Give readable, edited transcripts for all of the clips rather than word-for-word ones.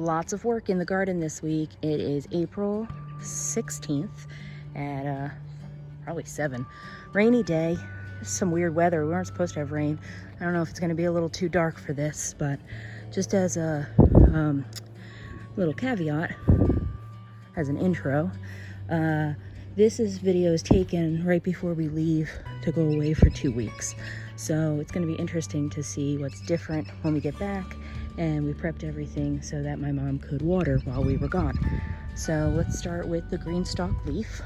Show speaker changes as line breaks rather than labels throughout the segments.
Lots of work in the garden this week. It is April 16th at probably 7. Rainy day. Some weird weather. We weren't supposed to have rain. I don't know if it's going to be a little too dark for this, but just as a little caveat, as an intro, this video is taken right before we leave to go away for 2 weeks. So it's going to be interesting to see what's different when we get back, and we prepped everything so that my mom could water while we were gone. So let's start with the green stalk leaf,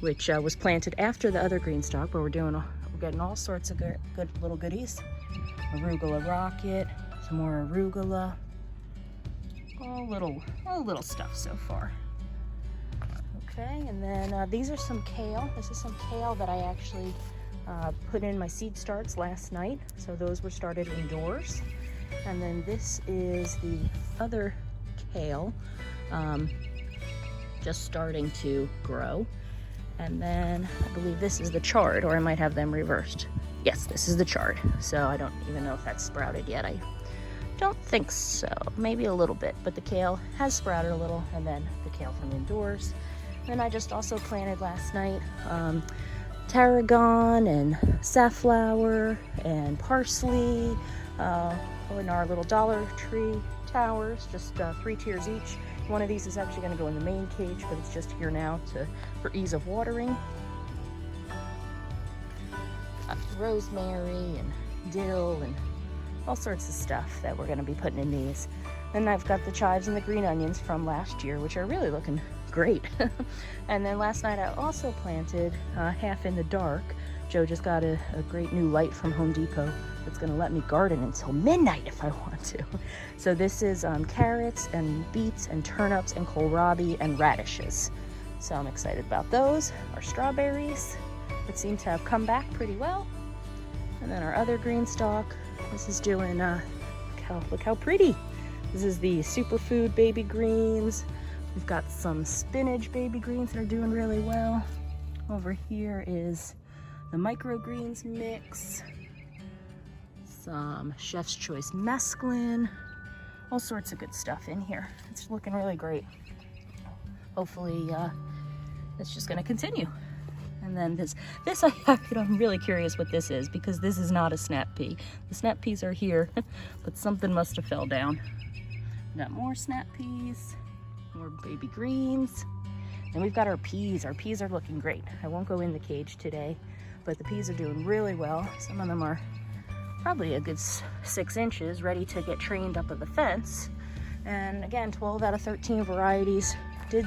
which was planted after the other green stalk, but we're getting all sorts of good little goodies. Arugula rocket, some more arugula, all little stuff so far. Okay, and then these are some kale. This is some kale that I actually put in my seed starts last night, so those were started indoors. And then this is the other kale, just starting to grow. And then I believe this is the chard, or I might have them reversed. Yes, this is the chard. So I don't even know if that's sprouted yet. I don't think so. Maybe a little bit, but the kale has sprouted a little, and then the kale from indoors. Then I just also planted last night tarragon and safflower and parsley in our little Dollar Tree towers, just 3 tiers each. One of these is actually going to go in the main cage, but it's just here now for ease of watering. Rosemary and dill and all sorts of stuff that we're going to be putting in these. Then I've got the chives and the green onions from last year, which are really looking great. And then last night I also planted half in the dark. Joe just got a great new light from Home Depot that's going to let me garden until midnight if I want to. So this is carrots and beets and turnips and kohlrabi and radishes. So I'm excited about those. Our strawberries that seem to have come back pretty well. And then our other green stalk. This is doing, look how pretty. This is the Superfood baby greens. We've got some spinach baby greens that are doing really well. Over here is the microgreens mix, some Chef's Choice mesclun, all sorts of good stuff in here. It's looking really great. Hopefully it's just gonna continue. And then this I'm really curious what this is, because this is not a snap pea. The snap peas are here, but something must have fell down. Got more snap peas, more baby greens, and we've got our peas. Our peas are looking great. I won't go in the cage today, but the peas are doing really well. Some of them are probably a good 6 inches, ready to get trained up at the fence. And again, 12 out of 13 varieties did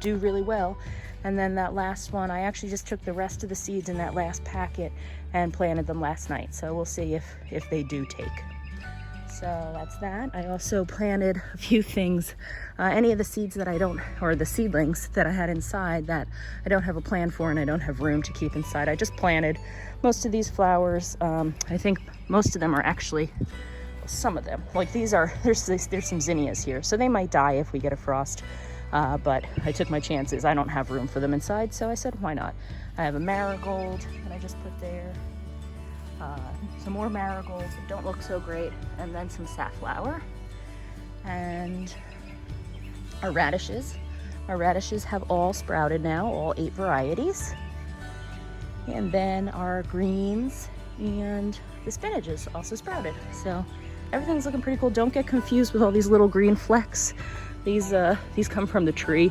do really well. And then that last one, I actually just took the rest of the seeds in that last packet and planted them last night. So we'll see if they do take. So that's that. I also planted a few things, any of the seeds that or the seedlings that I had inside that I don't have a plan for and I don't have room to keep inside. I just planted most of these flowers. I think most of them are actually, some of them, like these are, there's some zinnias here, so they might die if we get a frost. But I took my chances. I don't have room for them inside, so I said, why not? I have a marigold that I just put there. Some more marigolds that don't look so great, and then some safflower. And our radishes. Our radishes have all sprouted now, all 8 varieties. And then our greens and the spinach is also sprouted. So everything's looking pretty cool. Don't get confused with all these little green flecks. These come from the tree.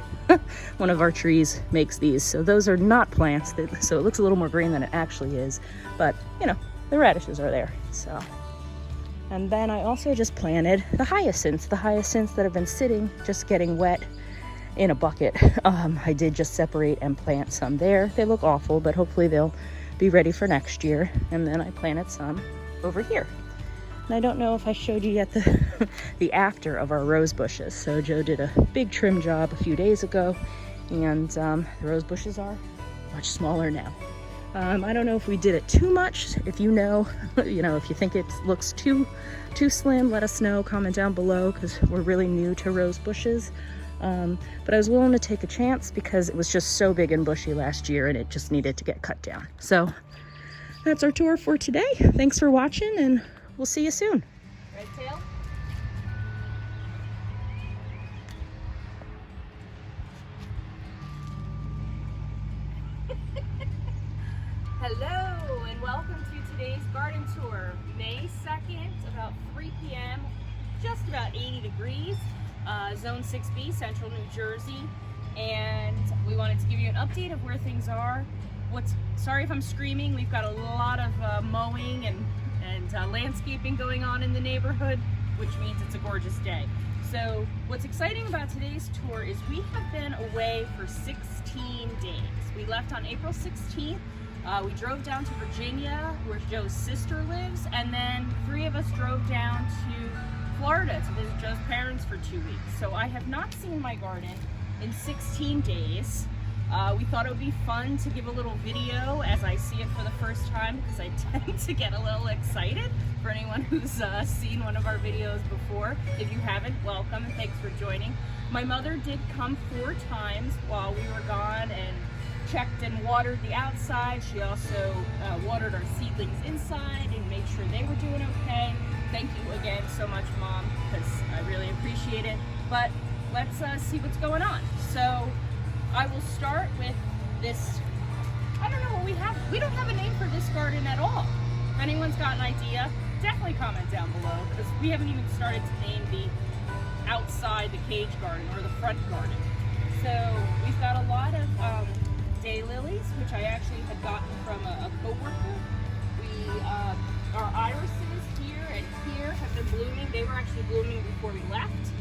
One of our trees makes these. So those are not plants, so it looks a little more green than it actually is. But, you know, the radishes are there. So, and then I also just planted the hyacinths that have been sitting, just getting wet in a bucket. I did just separate and plant some there. They look awful, but hopefully they'll be ready for next year. And then I planted some over here. And I don't know if I showed you yet the after of our rose bushes. So Joe did a big trim job a few days ago, and the rose bushes are much smaller now. I don't know if we did it too much. If you know, if you think it looks too slim, let us know. Comment down below, because we're really new to rose bushes. But I was willing to take a chance because it was just so big and bushy last year, and it just needed to get cut down. So that's our tour for today. Thanks for watching, and we'll see you soon. Red tail. Hello and welcome to today's garden tour. May 2nd, about 3 p.m., just about 80 degrees, Zone 6B, Central New Jersey. And we wanted to give you an update of where things are. Sorry if I'm screaming, we've got a lot of mowing and landscaping going on in the neighborhood, which means it's a gorgeous day. So what's exciting about today's tour is we have been away for 16 days. We left on April 16th. We drove down to Virginia, where Joe's sister lives, and then 3 of us drove down to Florida to visit Joe's parents for 2 weeks. So I have not seen my garden in 16 days. We thought it would be fun to give a little video as I see it for the first time, because I tend to get a little excited. For anyone who's seen one of our videos before, if you haven't, welcome and thanks for joining. My mother did come 4 times while we were gone and checked and watered the outside. She also watered our seedlings inside and made sure they were doing okay. Thank you again so much, Mom, because I really appreciate it. But let's see what's going on. So I will start with this. I don't know what we have. We don't have a name for this garden at all. If anyone's got an idea, definitely comment down below, because we haven't even started to name the outside the cage garden or the front garden. So we've got a lot of daylilies, which I actually had gotten from a co-worker. Our irises here and here have been blooming. They were actually blooming before we left.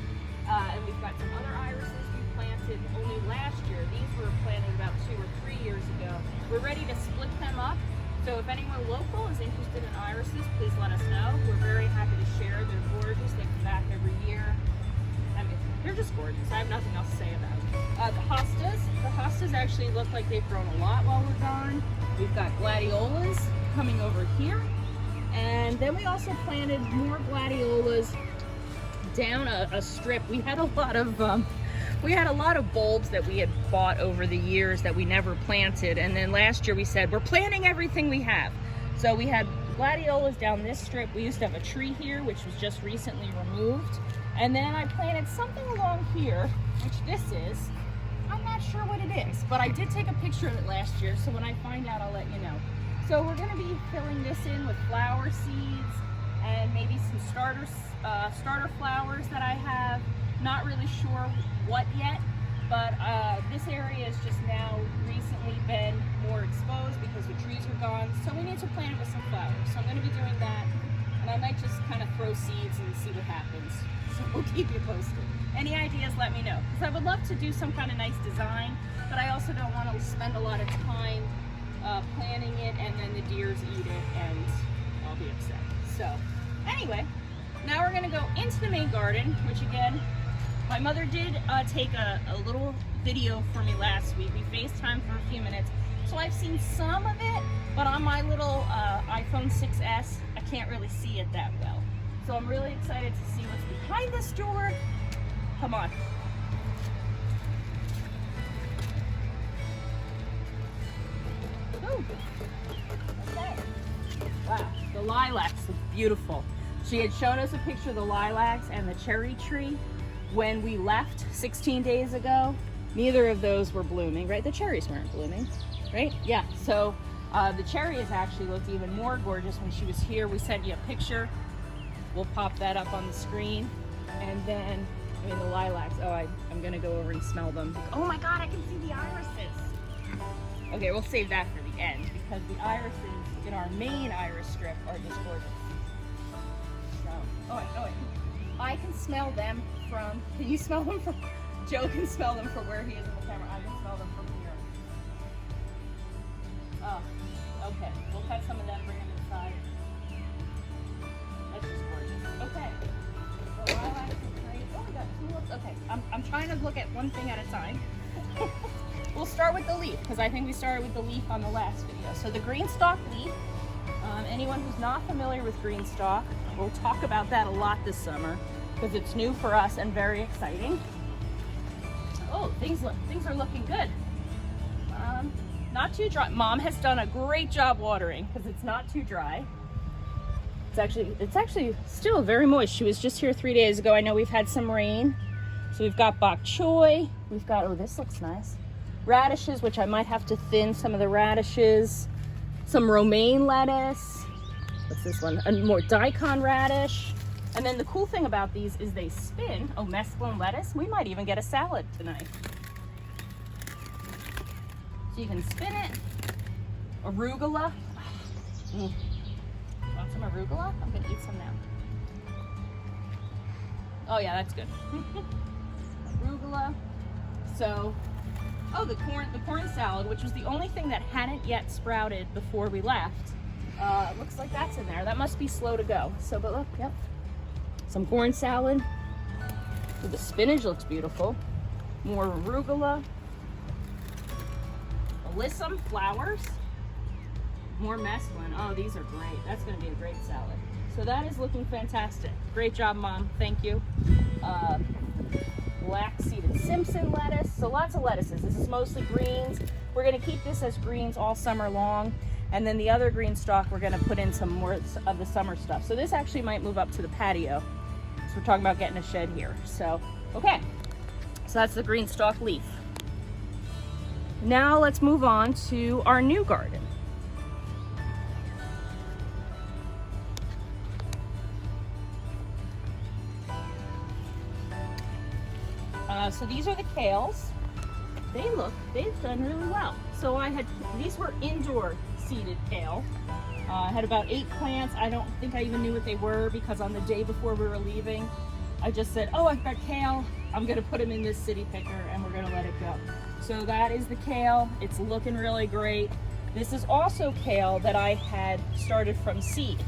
And we've got some other irises we planted only last year. These were planted about 2 or 3 years ago. We're ready to split them up. So if anyone local is interested in irises, please let us know. We're very happy to share. They're gorgeous. They come back every year. I mean, they're just gorgeous. I have nothing else to say about it. The hostas actually look like they've grown a lot while we're gone. We've got gladiolas coming over here. And then we also planted more gladiolas down a strip. We had a lot of bulbs that we had bought over the years that we never planted, and then last year we said we're planting everything we have. So we had gladiolas down this strip. We used to have a tree here which was just recently removed, and then I planted something along here, which this is. I'm not sure what it is, but I did take a picture of it last year, so when I find out I'll let you know. So we're going to be filling this in with flower seeds and maybe some starter flowers that I have. Not really sure what yet, but this area has just now recently been more exposed because the trees are gone, so we need to plant it with some flowers. So I'm going to be doing that, and I might just kind of throw seeds and see what happens. So we'll keep you posted. Any ideas, let me know, because I would love to do some kind of nice design, but I also don't want to spend a lot of time planting it and then the deers eat it and I'll be upset. So anyway, now we're going to go into the main garden, which again, my mother did take a little video for me last week. We FaceTimed for a few minutes, so I've seen some of it, but on my little iPhone 6S, I can't really see it that well. So I'm really excited to see what's behind this door. Come on. Ooh. Okay. Wow, the lilacs look beautiful. She had shown us a picture of the lilacs and the cherry tree when we left 16 days ago. Neither of those were blooming, right? The cherries weren't blooming, right? Yeah, so the cherries actually looked even more gorgeous when she was here. We sent you a picture. We'll pop that up on the screen. And then, I mean, the lilacs, I'm gonna go over and smell them. Oh my God, I can see the irises. Okay, we'll save that for the end, because the irises in our main iris strip are just gorgeous. So, oh wait. I can smell them from, can you smell them from, Joe can smell them from where he is in the camera. I can smell them from here. Oh, okay. We'll cut some of them, bring them inside. That's just gorgeous. Okay. The lilacs are great. Oh, we got tulips. Okay, I'm trying to look at one thing at a time. We'll start with the leaf, because I think we started with the leaf on the last video. So the green stalk leaf, anyone who's not familiar with green stalk, we'll talk about that a lot this summer, because it's new for us and very exciting. Oh, things are looking good. Not too dry. Mom has done a great job watering, because it's not too dry. It's actually still very moist. She was just here 3 days ago. I know we've had some rain. So we've got bok choy. We've got, oh, this looks nice. radishes, which I might have to thin some of the radishes. Some romaine lettuce. What's this one? A more daikon radish. And then the cool thing about these is they spin. Oh, mesclun lettuce. We might even get a salad tonight. So you can spin it. Arugula. Want some arugula? I'm gonna eat some now. Oh yeah, that's good. Arugula. So, oh, the corn salad, which was the only thing that hadn't yet sprouted before we left. Looks like that's in there. That must be slow to go. So, but look, yep. Some corn salad. Ooh, the spinach looks beautiful. More arugula. Alyssum flowers. More mesclun. Oh, these are great. That's going to be a great salad. So that is looking fantastic. Great job, Mom. Thank you. Black seeded Simpson lettuce. So lots of lettuces. This is mostly greens. We're going to keep this as greens all summer long. And then the other green stalk, we're going to put in some more of the summer stuff. So this actually might move up to the patio. So we're talking about getting a shed here. So, okay. So that's the green stalk leaf. Now let's move on to our new garden. So these are the kales. They've done really well. So these were indoor seeded kale. I had about 8 plants. I don't think I even knew what they were because on the day before we were leaving, I just said, oh, I've got kale. I'm gonna put them in this city picker and we're gonna let it go. So that is the kale. It's looking really great. This is also kale that I had started from seed.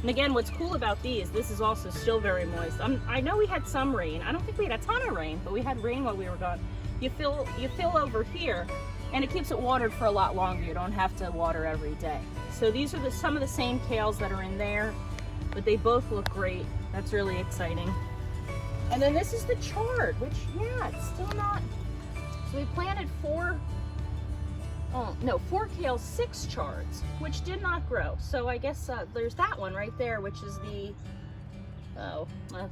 And again, what's cool about these, this is also still very moist. I know we had some rain. I don't think we had a ton of rain, but we had rain while we were gone. You fill over here, and it keeps it watered for a lot longer. You don't have to water every day. So these are some of the same kales that are in there, but they both look great. That's really exciting. And then this is the chard, which, yeah, it's still not. So we planted 4 kales, 6 chards, which did not grow. So I guess there's that one right there, which is the,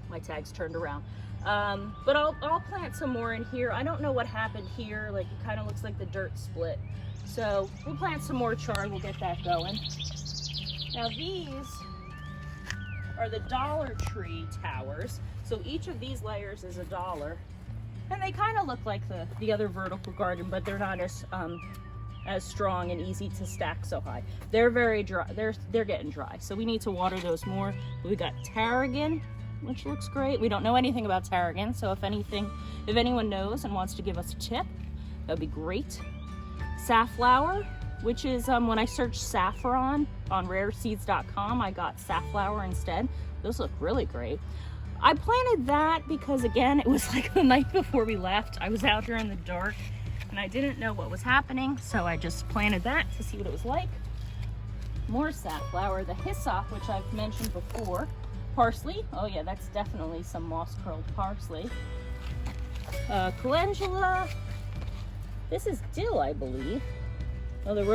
my tag's turned around. But I'll plant some more in here. I don't know what happened here. Like, it kind of looks like the dirt split. So we'll plant some more chard. We'll get that going. Now these are the Dollar Tree towers. So each of these layers is $1. And they kind of look like the other vertical garden, but they're not as strong and easy to stack so high. They're very dry. They're getting dry. So we need to water those more. We got Tarragon, which looks great. We don't know anything about Tarragon, so if anyone knows and wants to give us a tip, that'd be great. Safflower, which is when I searched saffron on rareseeds.com, I got safflower instead. Those look really great. I planted that because, again, it was like the night before we left. I was out here in the dark and I didn't know what was happening, so I just planted that to see what it was like. More safflower, the hyssop, which I've mentioned before. Parsley, oh yeah, that's definitely some moss curled parsley. Calendula, this is dill, I believe. Oh, the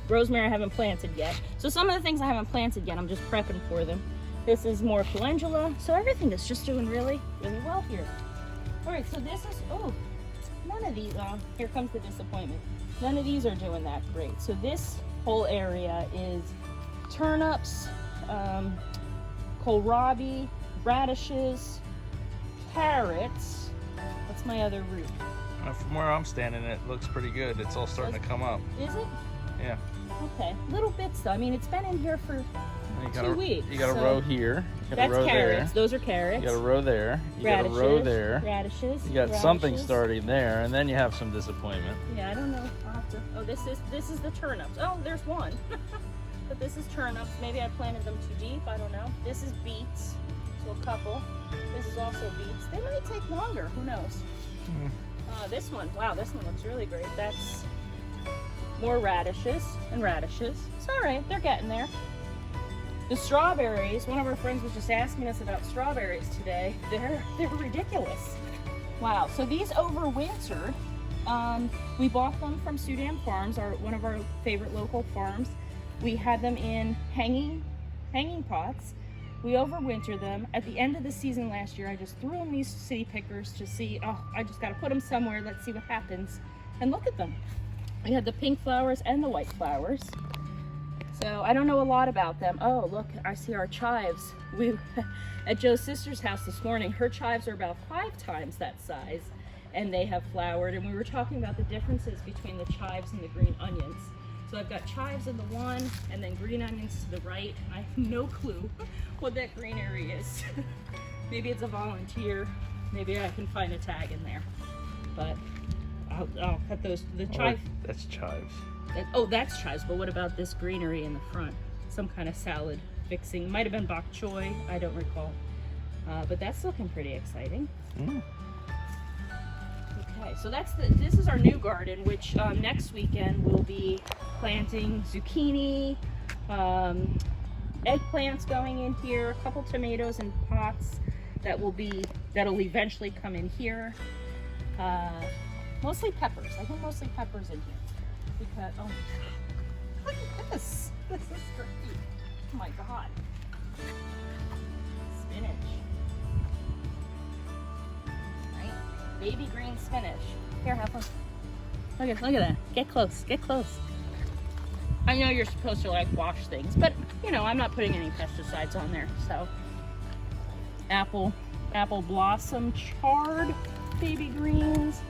rosemary I haven't planted yet. So some of the things I haven't planted yet, I'm just prepping for them. This is more calendula. So everything is just doing really, really well here. All right, so this is, oh, none of these, here comes the disappointment. None of these are doing that great. So this whole area is turnips, kohlrabi, radishes, carrots. What's my other root?
From where I'm standing, it looks pretty good. It's all starting to come up.
Is it?
Yeah.
Okay, little bits though. I mean, it's been in here for 2 weeks.
You got a row here. You got
that's
a row
carrots.
there.
Those are carrots.
You got a row there. You
radishes,
got a row there.
Radishes.
You got something starting there, and then you have some disappointment.
Yeah, I don't know. I'll have to. Oh, this is the turnips. Oh, there's one. But this is turnips. Maybe I planted them too deep. I don't know. This is beets. So a couple. This is also beets. They might take longer. Who knows? This one. Wow, this one looks really great. That's more radishes and radishes. It's all right. They're getting there. The strawberries. One of our friends was just asking us about strawberries today. They're ridiculous. Wow. So these overwintered. We bought them from Sudan Farms, one of our favorite local farms. We had them in hanging pots. We overwintered them. At the end of the season last year, I just threw them these city pickers to see, oh, I just got to put them somewhere. Let's see what happens. And look at them. We had the pink flowers and the white flowers. So I don't know a lot about them. Oh, look, I see our chives. We at Joe's sister's house this morning, her chives are about 5 times that size, and they have flowered. And we were talking about the differences between the chives and the green onions. So I've got chives in the one, and then green onions to the right. I have no clue what that green area is. Maybe it's a volunteer. Maybe I can find a tag in there. But I'll cut those. The chive.
Oh, that's chives.
Oh, that's chives, but what about this greenery in the front? Some kind of salad fixing. Might have been bok choy, I don't recall. But that's looking pretty exciting.
Mm.
Okay, so this is our new garden, which next weekend we'll be planting zucchini, eggplants going in here, a couple tomatoes in pots that'll eventually come in here. Mostly peppers. I think mostly peppers in here. Because, oh, look at this. This is great. Oh my God. Spinach. Right? Baby green spinach. Here, have one. Look at that. Get close. Get close. I know you're supposed to like wash things, but you know, I'm not putting any pesticides on there. So, apple blossom chard, baby greens.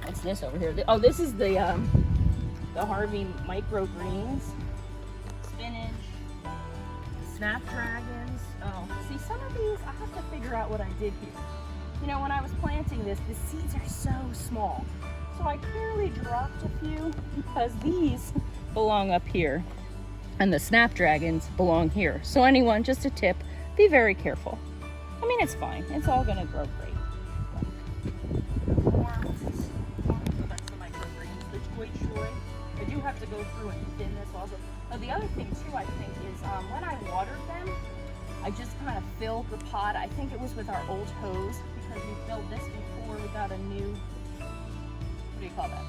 What's this over here? Oh, this is the Harvey microgreens, spinach, Snapdragons. Oh, see, some of these I have to figure out what I did here. You know, when I was planting this, the seeds are so small, so I clearly dropped a few because these belong up here, and the Snapdragons belong here. So anyone, just a tip: be very careful. I mean, it's fine. It's all gonna grow great. I do have to go through and thin this also. But the other thing too, I think, is when I watered them, I just kind of filled the pot. I think it was with our old hose, because we filled this before we got a new, what do you call that?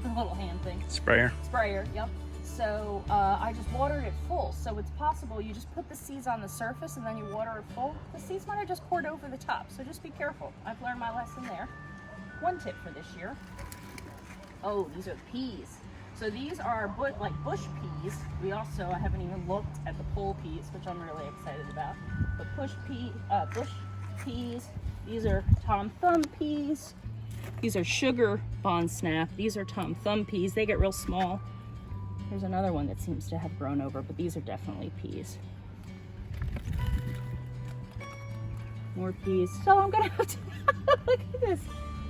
The little hand thing.
Sprayer.
Sprayer, yep. So I just watered it full. So it's possible you just put the seeds on the surface and then you water it full. The seeds might have just poured over the top. So just be careful. I've learned my lesson there. One tip for this year. Oh, these are peas. So these are like bush peas. I haven't even looked at the pole peas, which I'm really excited about. But bush peas. These are Tom Thumb peas. These are sugar bon snap. These are Tom Thumb peas. They get real small. There's another one that seems to have grown over, but these are definitely peas. More peas. So I'm gonna have to look at this.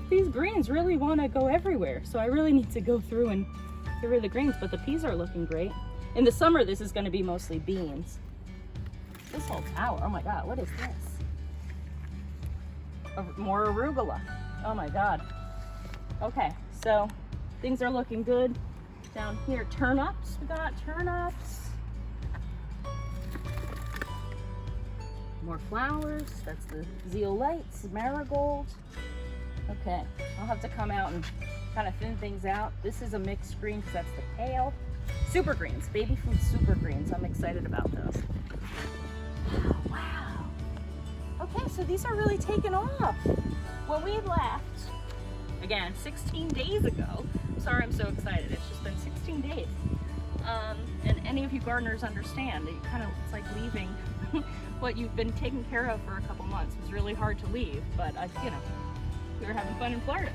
These greens really want to go everywhere, so I really need to go through and get rid of the greens, but the peas are looking great. In the summer, this is going to be mostly beans. This whole tower, oh my God, what is this? More arugula. Oh my God. Okay, so things are looking good. Down here, turnips, we got turnips. More flowers, that's the zeolites, marigold. Okay, I'll have to come out and kind of thin things out. This is a mixed green because that's the kale. Super greens, baby food super greens. I'm excited about those. Oh, wow. Okay, so these are really taking off. When we left, again, 16 days ago. I'm sorry I'm so excited. It's just been 16 days. And any of you gardeners understand that it's like leaving what you've been taking care of for a couple months. It was really hard to leave, but we were having fun in Florida.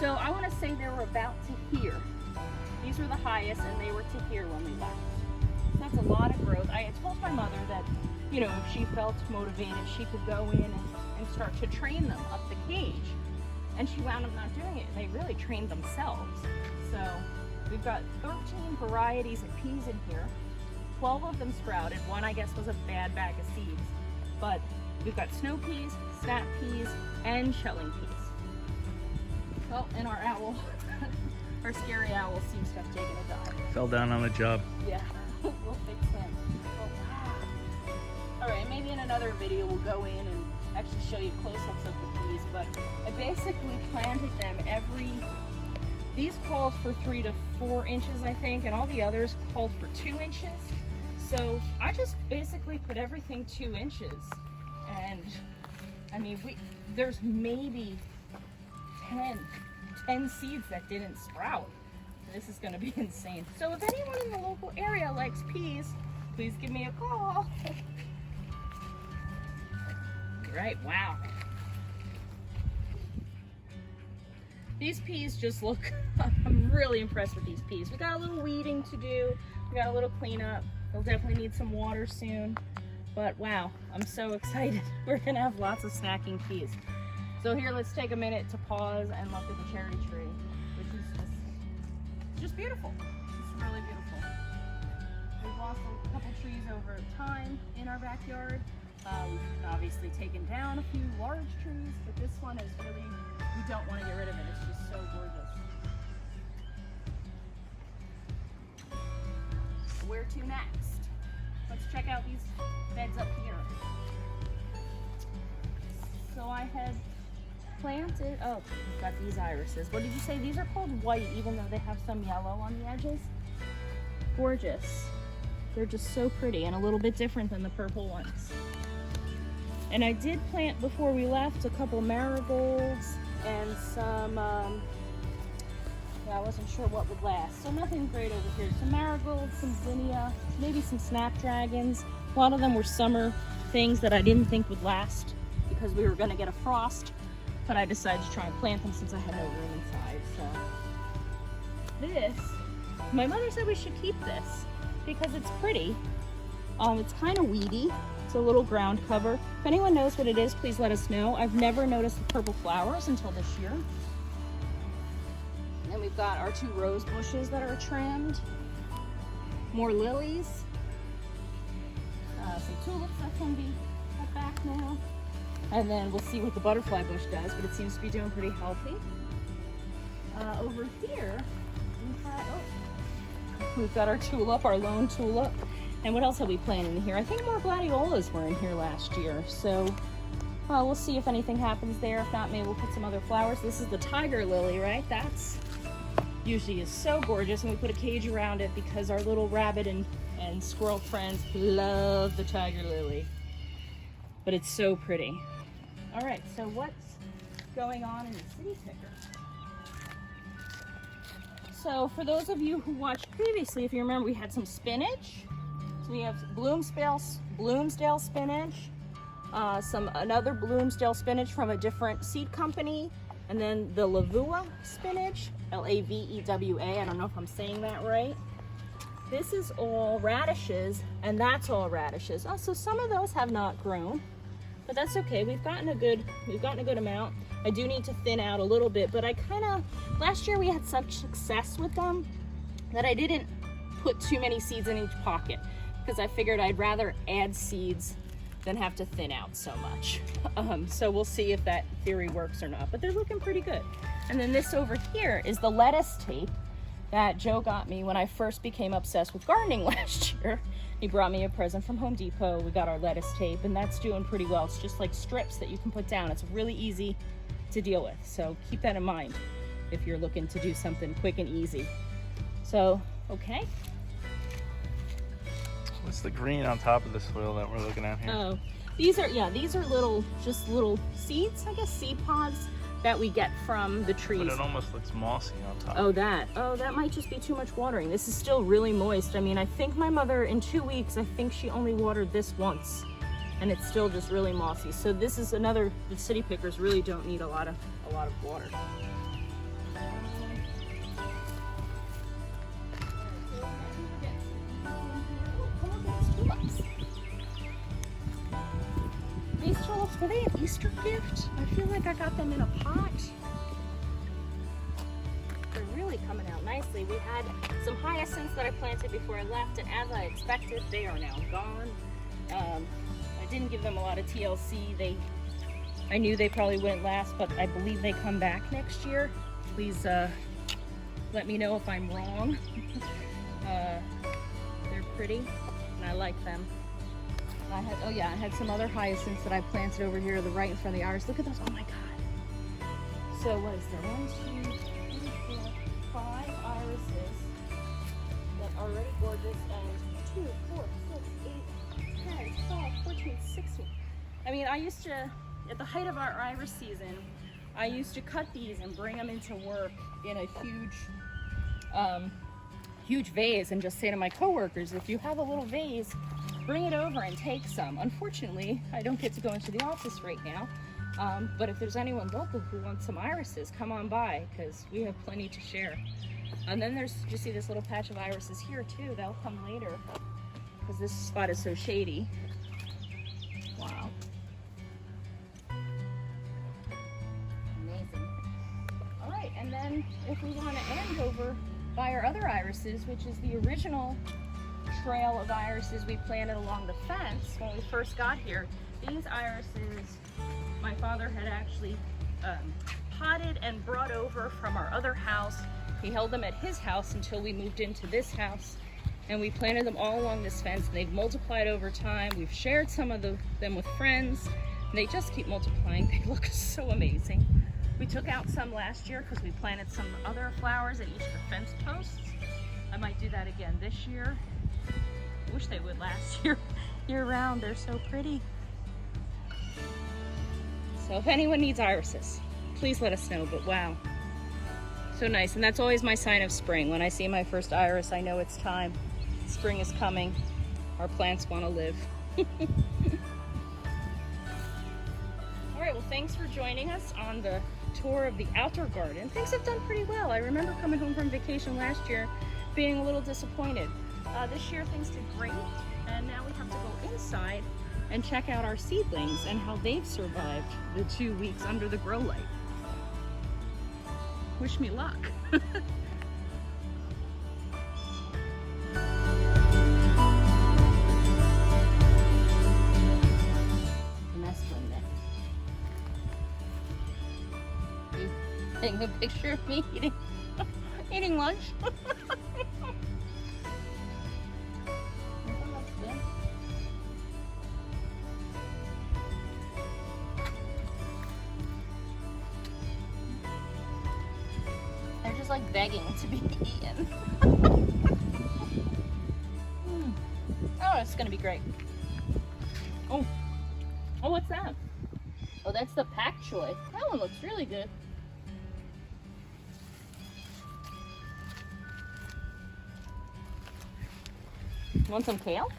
So I want to say they were about to here. These were the highest, and they were to here when we left. So that's a lot of growth. I had told my mother that, if she felt motivated, she could go in and start to train them up the cage. And she wound up not doing it. They really trained themselves. So we've got 13 varieties of peas in here. 12 of them sprouted. One, I guess, was a bad bag of seeds. But we've got snow peas, snap peas, and shelling peas. Well, and our owl, our scary owl seems to have taken a dive.
Fell down on the job.
Yeah, we'll fix him. Oh, wow. All right, maybe in another video we'll go in and actually show you close-ups of the peas, but I basically planted them these called for 3 to 4 inches, I think, and all the others called for 2 inches. So I just basically put everything 2 inches. And I mean, there's maybe 10 10 seeds that didn't sprout. This is gonna be insane. So if anyone in the local area likes peas, please give me a call. Right, wow. These peas just look, I'm really impressed with these peas. We got a little weeding to do. We got a little cleanup. They'll definitely need some water soon. But wow, I'm so excited. We're gonna have lots of snacking peas. So here, let's take a minute to pause and look at the cherry tree, which is just beautiful. It's really beautiful. We've lost a couple trees over time in our backyard. We've obviously taken down a few large trees, but this one is really, we don't want to get rid of it. It's just so gorgeous. Where to next? Let's check out these beds up here. So I had planted, oh, we've got these irises. What did you say? These are called white, even though they have some yellow on the edges. Gorgeous. They're just so pretty and a little bit different than the purple ones. And I did plant before we left a couple marigolds and some, I wasn't sure what would last. So nothing great over here. Some marigolds, some zinnia, maybe some snapdragons. A lot of them were summer things that I didn't think would last because we were gonna get a frost, but I decided to try and plant them since I had no room inside. So this, my mother said we should keep this because it's pretty. It's kind of weedy. It's a little ground cover. If anyone knows what it is, please let us know. I've never noticed the purple flowers until this year. And then we've got our 2 rose bushes that are trimmed. More lilies. Some tulips that can be cut back now. And then we'll see what the butterfly bush does, but it seems to be doing pretty healthy. Over here, we've got our tulip, our lone tulip. And what else have we planted in here? I think more gladiolas were in here last year. So we'll see if anything happens there. If not, maybe we'll put some other flowers. This is the tiger lily, right? That's usually is so gorgeous. And we put a cage around it because our little rabbit and squirrel friends love the tiger lily. But it's so pretty. All right, so what's going on in the city picker? So for those of you who watched previously, if you remember, we had some spinach. So we have Bloomsdale spinach, another Bloomsdale spinach from a different seed company, and then the Lavua spinach, L-A-V-E-W-A. I don't know if I'm saying that right. This is all radishes, and that's all radishes. Oh, so some of those have not grown, but that's okay. We've gotten a good amount. I do need to thin out a little bit, but last year we had such success with them that I didn't put too many seeds in each pocket because I figured I'd rather add seeds than have to thin out so much. So we'll see if that theory works or not, but they're looking pretty good. And then this over here is the lettuce tape that Joe got me when I first became obsessed with gardening last year. He brought me a present from Home Depot. We got our lettuce tape, and that's doing pretty well. It's just like strips that you can put down. It's really easy to deal with, so keep that in mind if you're looking to do something quick and easy. So, okay.
What's the green on top of the soil that we're looking at here?
Oh, these are little seeds, I guess, seed pods that we get from the trees.
But it almost looks mossy on top.
Oh, that might just be too much watering. This is still really moist. I mean, I think my mother, in 2 weeks, I think she only watered this once, and it's still just really mossy. So this is the city pickers really don't need a lot of water. These tulips, were they an Easter gift? I feel like I got them in a pot. They're really coming out nicely. We had some hyacinths that I planted before I left, and as I expected, they are now gone. I didn't give them a lot of TLC. I knew they probably wouldn't last, but I believe they come back next year. Please let me know if I'm wrong. They're pretty, and I like them. I had some other hyacinths that I planted over here, right in front of the iris. Look at those! Oh my God! So what is there? 1, 2, 3, 4, 5 irises that are already gorgeous, and 2, 4, 6, 8, 10, 12, 14, 16. I mean, I used to, at the height of our iris season, I used to cut these and bring them into work in a huge vase and just say to my coworkers, if you have a little vase, bring it over and take some. Unfortunately, I don't get to go into the office right now, but if there's anyone local who wants some irises, come on by, because we have plenty to share. And then there's, you see this little patch of irises here too, they'll come later, because this spot is so shady. Wow. Amazing. All right, and then if we want to end over by our other irises, which is the original trail of irises we planted along the fence when we first got here. These irises my father had actually potted and brought over from our other house. He held them at his house until we moved into this house, and we planted them all along this fence, and they've multiplied over time. We've shared some of them with friends, and they just keep multiplying. They look so amazing. We took out some last year because we planted some other flowers at each of the fence posts. I might do that again this year. I wish they would last year round. They're so pretty. So if anyone needs irises, please let us know. But wow, so nice. And that's always my sign of spring. When I see my first iris, I know it's time. Spring is coming. Our plants want to live. All right, well, thanks for joining us on the tour of the outdoor garden. Things have done pretty well. I remember coming home from vacation last year being a little disappointed. This year things did great, and now we have to go inside and check out our seedlings and how they've survived the 2 weeks under the grow light. Wish me luck. Taking a picture of me eating lunch. They're just like begging to be eaten. Oh, it's gonna be great. Oh, what's that? Oh, that's the pak choy. That one looks really good. Want some kale?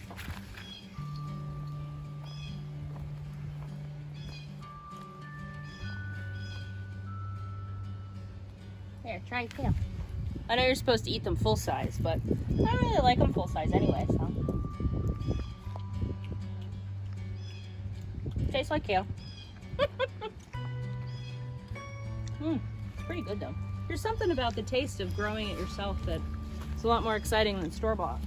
Here, try kale. I know you're supposed to eat them full size, but I don't really like them full size anyway, so. Tastes like kale. Pretty good though. There's something about the taste of growing it yourself that it's a lot more exciting than store-bought.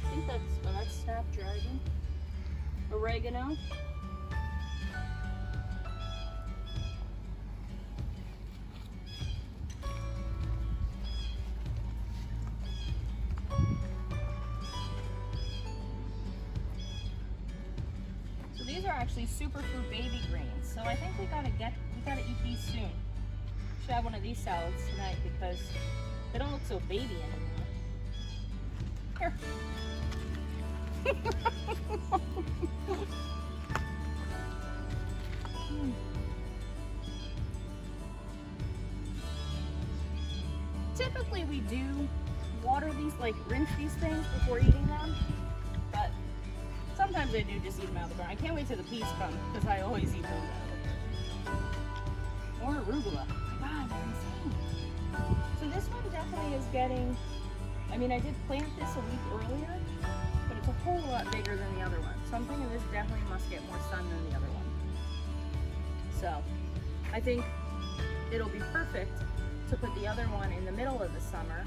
I think that's Snapdragon. Oregano. So these are actually Superfood baby greens. So I think we gotta eat these soon. Should have one of these salads tonight because they don't look so baby anymore. Here. Typically we do water these, like rinse these things before eating them, but sometimes I do just eat them out of the ground. I can't wait till the peas come because I always eat those out of the ground. Or arugula. Oh my God, they're insane. So this one definitely is getting, I mean, I did plant this a week earlier, but it's a whole lot bigger than the other one. So I'm thinking this definitely must get more sun than the other one. So I think it'll be perfect to put the other one in the middle of the summer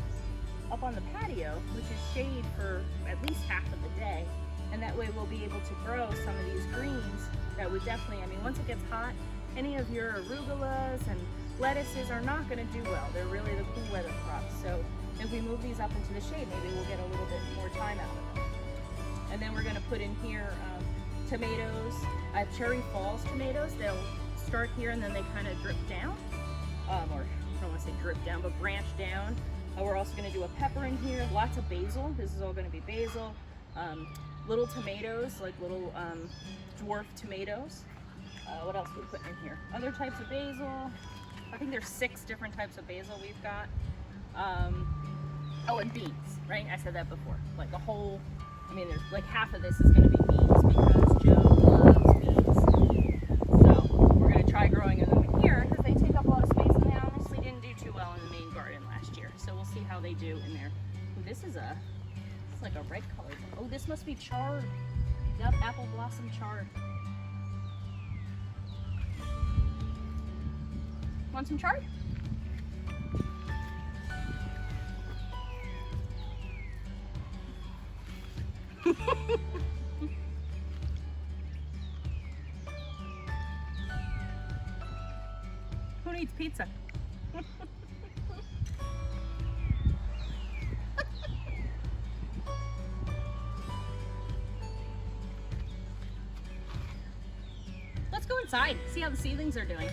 up on the patio, which is shade for at least half of the day. And that way we'll be able to grow some of these greens that would definitely, I mean, once it gets hot, any of your arugulas and lettuces are not going to do well. They're really the cool weather crops. So if we move these up into the shade, maybe we'll get a little bit more time out of them. And then we're going to put in here tomatoes. I have Cherry Falls tomatoes. They'll start here and then they kind of drip down. Or I don't want to say drip down, but branch down. We're also going to do a pepper in here. Lots of basil. This is all going to be basil. little tomatoes, like little dwarf tomatoes. What else are we putting in here? Other types of basil. I think there's 6 different types of basil we've got. Oh, and beans, right? I said that before. Like a whole, I mean, there's like half of this is going to be beans because Joe loves beans. So we're going to try growing them in here because they take up a lot of space and they honestly didn't do too well in the main garden last year. So we'll see how they do in there. Ooh, this is like a red color. Oh, this must be chard. Yep, apple blossom chard. Want some chard? Who needs pizza? Let's go inside, see how the seedlings are doing.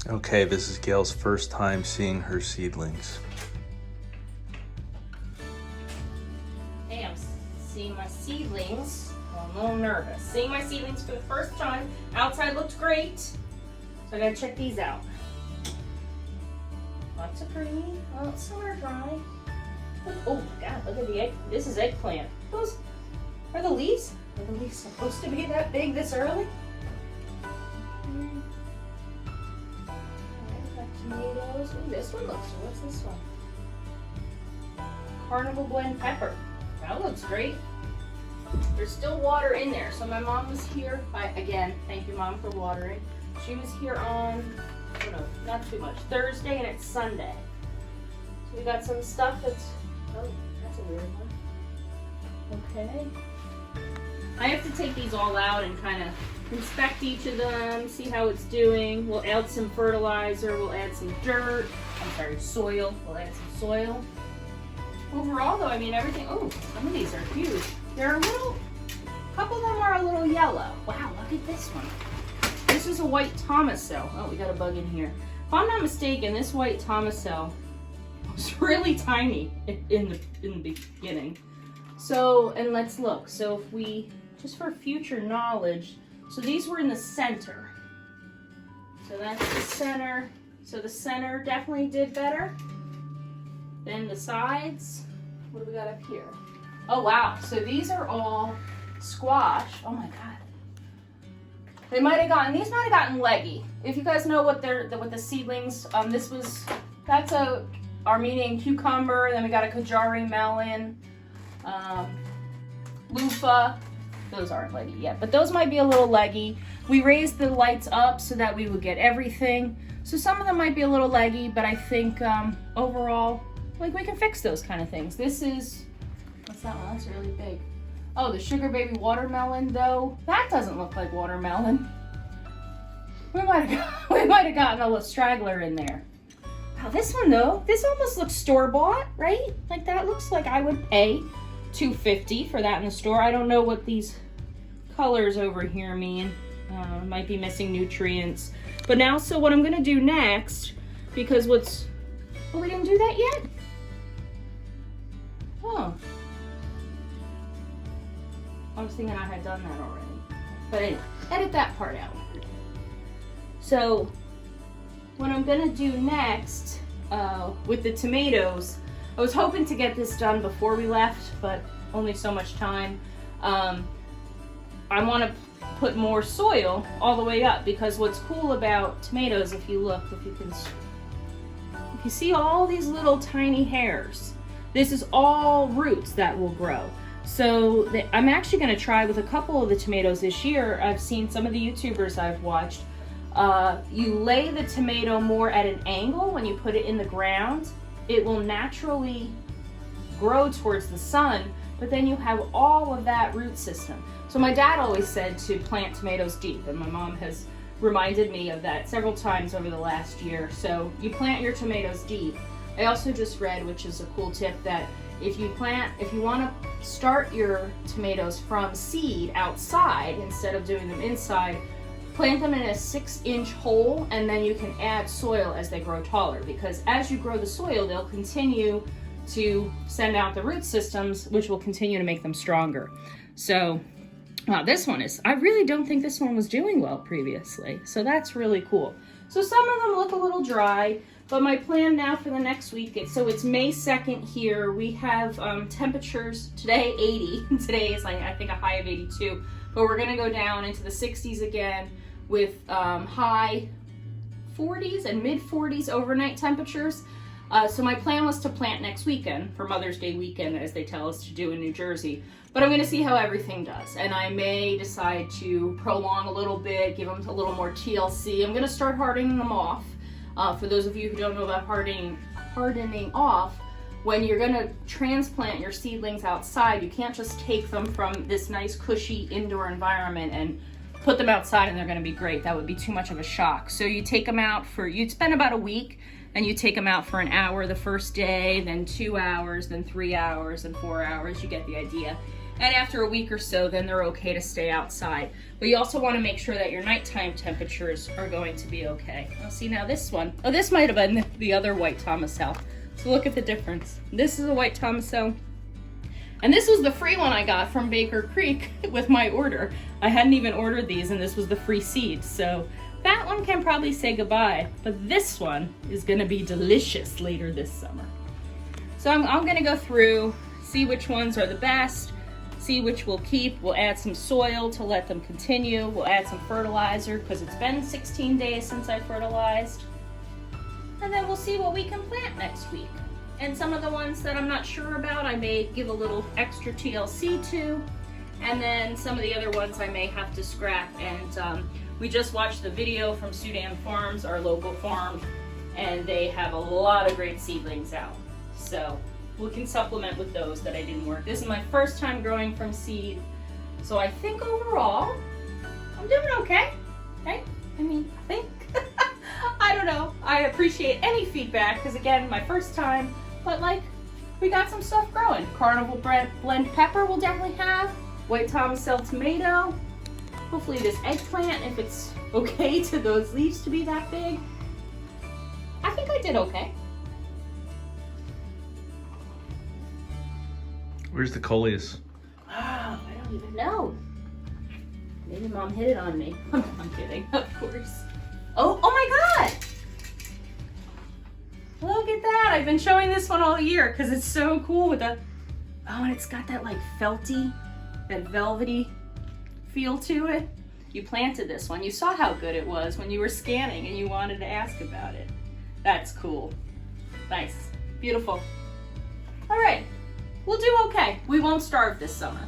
Okay, this is Gail's first time seeing her seedlings.
Hey, I'm seeing my seedlings. Well, I'm a little nervous. Seeing my seedlings for the first time. Outside looked great. So I gotta check these out. Lots of green. Oh, some are dry. Look, oh my god, look at the egg. This is eggplant. Those are the leaves? Are the leaves supposed to be that big this early? Tomatoes. Ooh, this one looks, what's this one? Carnival blend pepper. That looks great. There's still water in there. So my mom was here, again, thank you Mom for watering. She was here on, oh no, not too much, Thursday and it's Sunday. So we got some stuff that's, oh, that's a weird one. Okay. I have to take these all out and kind of inspect each of them, see how it's doing. We'll add some fertilizer, we'll add some dirt, soil. We'll add some soil. Overall though, I mean everything, oh, some of these are huge. They're a couple of them are a little yellow. Wow, look at this one. This is a white Tomaso. Oh, we got a bug in here. If I'm not mistaken, this white Tomaso was really tiny in the beginning. So, and let's look. So if we, just for future knowledge, so these were in the center. So that's the center. So the center definitely did better. Then the sides, what do we got up here? Oh wow, so these are all squash. Oh my god. They might have gotten, these might have gotten leggy. If you guys know what the seedlings, that's a Armenian cucumber, then we got a Kajari melon, loofah. Those aren't leggy yet, but those might be a little leggy. We raised the lights up so that we would get everything. So some of them might be a little leggy, but I think overall, like we can fix those kind of things. This is, what's that one? That's really big. Oh, the Sugar Baby watermelon though. That doesn't look like watermelon. We might have gotten a little straggler in there. Wow, this one though, this almost looks store-bought, right? Like that looks like I would pay $2.50 for that in the store. I don't know what these colors over here mean. Might be missing nutrients. But now, so what I'm gonna do next, because we didn't do that yet? Oh. I was thinking I had done that already. But anyway, edit that part out. So, what I'm gonna do next with the tomatoes, I was hoping to get this done before we left, but only so much time. I want to put more soil all the way up because what's cool about tomatoes, if you see all these little tiny hairs, this is all roots that will grow. So I'm actually going to try with a couple of the tomatoes this year. I've seen some of the YouTubers I've watched. You lay the tomato more at an angle when you put it in the ground. It will naturally grow towards the sun, but then you have all of that root system. So my dad always said to plant tomatoes deep, and my mom has reminded me of that several times over the last year. So you plant your tomatoes deep. I also just read, which is a cool tip, that if you want to start your tomatoes from seed outside instead of doing them inside, plant them in a 6-inch hole, and then you can add soil as they grow taller, because as you grow the soil, they'll continue to send out the root systems, which will continue to make them stronger. So this one is, I really don't think this one was doing well previously. So that's really cool. So some of them look a little dry, but my plan now for the next week, it's May 2nd here. We have temperatures today 80. Today is like, I think a high of 82, but we're gonna go down into the 60s again with high 40s and mid 40s overnight temperatures. So my plan was to plant next weekend for Mother's Day weekend, as they tell us to do in New Jersey. But I'm gonna see how everything does. And I may decide to prolong a little bit, give them a little more TLC. I'm gonna start hardening them off. For those of you who don't know about hardening off, when you're gonna transplant your seedlings outside, you can't just take them from this nice cushy indoor environment and put them outside and they're gonna be great. That would be too much of a shock. So you take them out you'd spend about a week, and you take them out for an hour the first day, then 2 hours, then 3 hours, and 4 hours. You get the idea. And after a week or so, then they're okay to stay outside. But you also want to make sure that your nighttime temperatures are going to be okay. Oh, see now this one. Oh, this might have been the other white Tomasel. So look at the difference. This is a white Tomasel. And this was the free one I got from Baker Creek with my order. I hadn't even ordered these, and this was the free seed. So that one can probably say goodbye, but this one is gonna be delicious later this summer. So I'm gonna go through, see which ones are the best, see which we'll keep. We'll add some soil to let them continue. We'll add some fertilizer because it's been 16 days since I fertilized. And then we'll see what we can plant next week. And some of the ones that I'm not sure about, I may give a little extra TLC to. And then some of the other ones I may have to scrap. And we just watched the video from Sudan Farms, our local farm, and they have a lot of great seedlings out. So we can supplement with those that I didn't work. This is my first time growing from seed. So I think overall, I'm doing okay. Okay? I mean, I think. I don't know. I appreciate any feedback because again, my first time, but like, we got some stuff growing. Carnival blend pepper we'll definitely have. White Tomasel tomato. Hopefully this eggplant, if it's okay to those leaves to be that big. I think I did okay.
Where's the coleus?
Oh, I don't even know. Maybe Mom hid it on me. I'm kidding, of course. Oh my God! Look at that. I've been showing this one all year because it's so cool with the, oh, and it's got that like felty, that velvety feel to it. You planted this one. You saw how good it was when you were scanning and you wanted to ask about it. That's cool. Nice. Beautiful. All right. We'll do okay. We won't starve this summer.